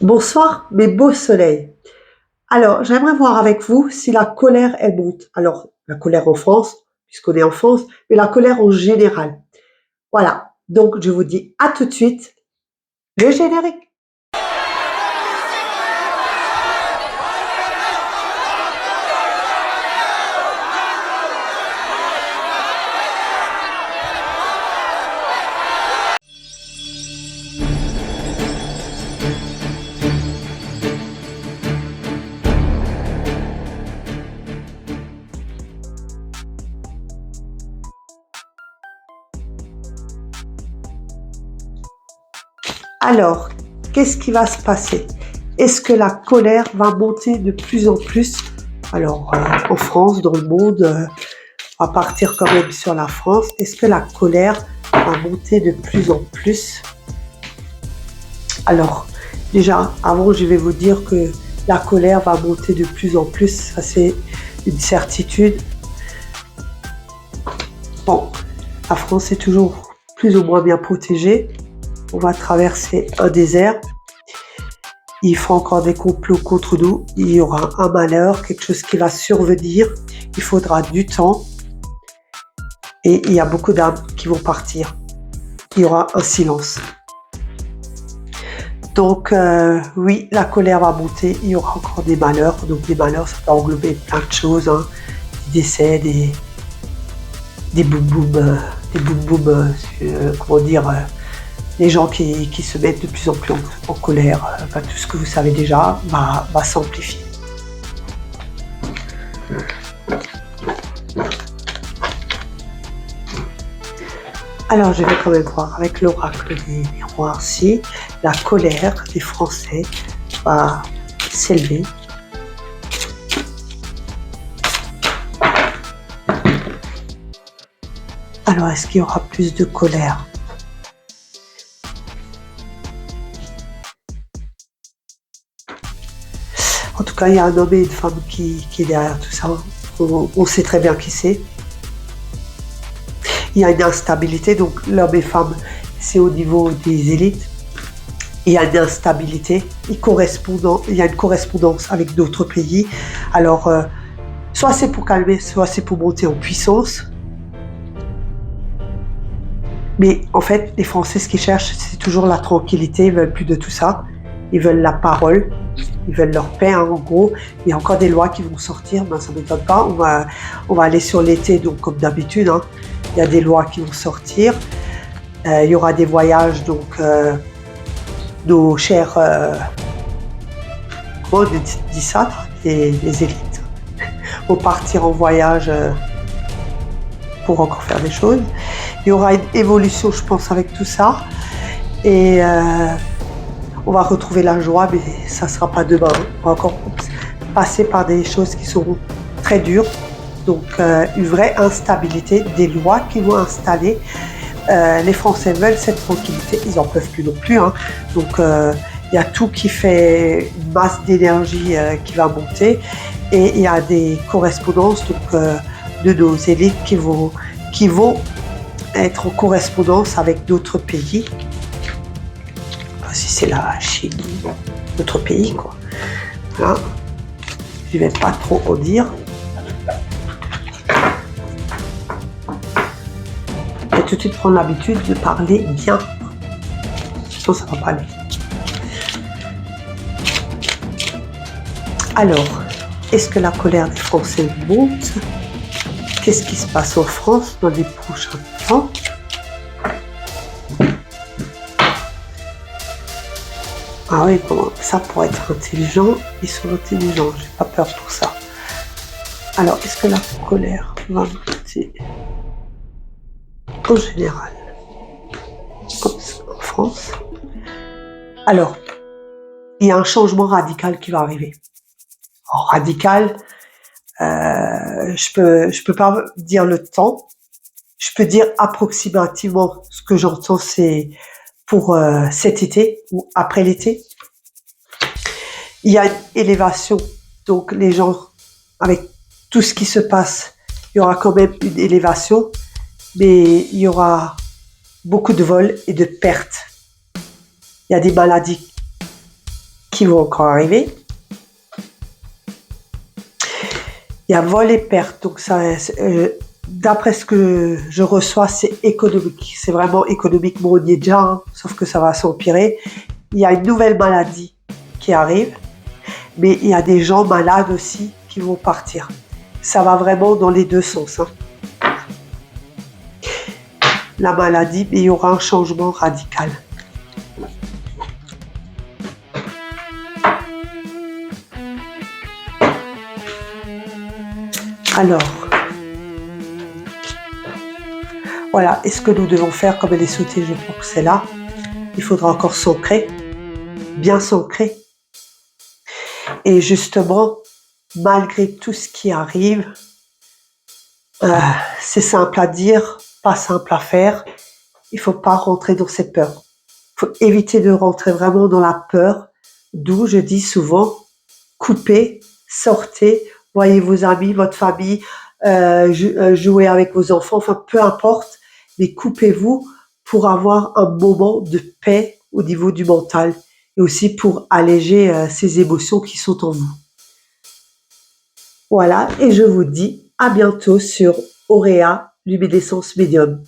Bonsoir, mes beaux soleils. Alors, j'aimerais voir avec vous si la colère, elle monte. Alors, la colère en France, puisqu'on est en France, mais la colère en général. Voilà. Donc, je vous dis à tout de suite, le générique. Alors, qu'est-ce qui va se passer? Est-ce que la colère va monter de plus en plus? Alors, en France, dans le monde, on va partir quand même sur la France. Est-ce que la colère va monter de plus en plus? Alors, déjà, avant, je vais vous dire que la colère va monter de plus en plus. Ça, c'est une certitude. Bon, la France est toujours plus ou moins bien protégée. On va traverser un désert. Il faut encore des complots contre nous. Il y aura un malheur, quelque chose qui va survenir. Il faudra du temps. Et il y a beaucoup d'âmes qui vont partir. Il y aura un silence. Donc, oui, la colère va monter. Il y aura encore des malheurs. Donc, des malheurs, ça peut englober plein de choses. Hein. Des décès, des boum-boum, comment dire, les gens qui se mettent de plus en plus en colère. Enfin, tout ce que vous savez déjà va s'amplifier. Alors, je vais quand même voir avec l'oracle des miroirs si la colère des Français va s'élever. Alors, est-ce qu'il y aura plus de colère? En tout cas, il y a un homme et une femme qui est derrière tout ça. On sait très bien qui c'est. Il y a une instabilité, donc l'homme et femme, c'est au niveau des élites. Il y a une instabilité, il y a une correspondance avec d'autres pays. Alors, soit c'est pour calmer, soit c'est pour monter en puissance. Mais en fait, les Français, ce qu'ils cherchent, c'est toujours la tranquillité. Ils veulent plus de tout ça. Ils veulent la parole. Ils veulent leur paix, hein, en gros. Il y a encore des lois qui vont sortir, ben, ça ne m'étonne pas. On va aller sur l'été, donc comme d'habitude. Hein. Il y a des lois qui vont sortir. Il y aura des voyages, donc nos chers, comment on dit ça, les élites, vont partir en voyage pour encore faire des choses. Il y aura une évolution, je pense, avec tout ça. Et on va retrouver la joie, mais ça ne sera pas demain. On va encore passer par des choses qui seront très dures. Donc, une vraie instabilité, des lois qui vont installer. Les Français veulent cette tranquillité, ils n'en peuvent plus non plus. Hein. Donc, il y a tout qui fait une masse d'énergie qui va monter. Et il y a des correspondances donc, de nos élites qui vont être en correspondance avec d'autres pays. Si c'est la Chine, d'autres pays, quoi. Voilà. Je ne vais pas trop en dire. Et tout de suite prendre l'habitude de parler bien. Sinon, ça ne va pas aller. Alors, est-ce que la colère des Français monte? Qu'est-ce qui se passe en France dans les prochains temps? Ah oui, bon, ça pour être intelligent, ils sont intelligents, j'ai pas peur pour ça. Alors, est-ce que la colère va monter en général en France? Alors, il y a un changement radical qui va arriver. Alors, radical, je peux pas dire le temps. Je peux dire approximativement ce que j'entends, c'est pour cet été ou après l'été. Il y a une élévation, donc les gens, avec tout ce qui se passe, il y aura quand même une élévation, mais il y aura beaucoup de vols et de pertes. Il y a des maladies qui vont encore arriver. Il y a vol et perte, donc ça, d'après ce que je reçois, c'est économique. C'est vraiment économiquement, on y est déjà, hein, sauf que ça va s'empirer. Il y a une nouvelle maladie qui arrive, mais il y a des gens malades aussi qui vont partir. Ça va vraiment dans les deux sens. Hein. La maladie, mais il y aura un changement radical. Alors, voilà, et ce que nous devons faire, comme elle est sautée, je pense que c'est là, il faudra encore s'ancrer, bien s'ancrer. Et justement, malgré tout ce qui arrive, c'est simple à dire, pas simple à faire, il ne faut pas rentrer dans ces peurs. Il faut éviter de rentrer vraiment dans la peur, d'où je dis souvent, coupez, sortez, voyez vos amis, votre famille, jouez avec vos enfants, enfin peu importe, mais coupez-vous pour avoir un moment de paix au niveau du mental et aussi pour alléger ces émotions qui sont en vous. Voilà, et je vous dis à bientôt sur Auréa, luminescence médium.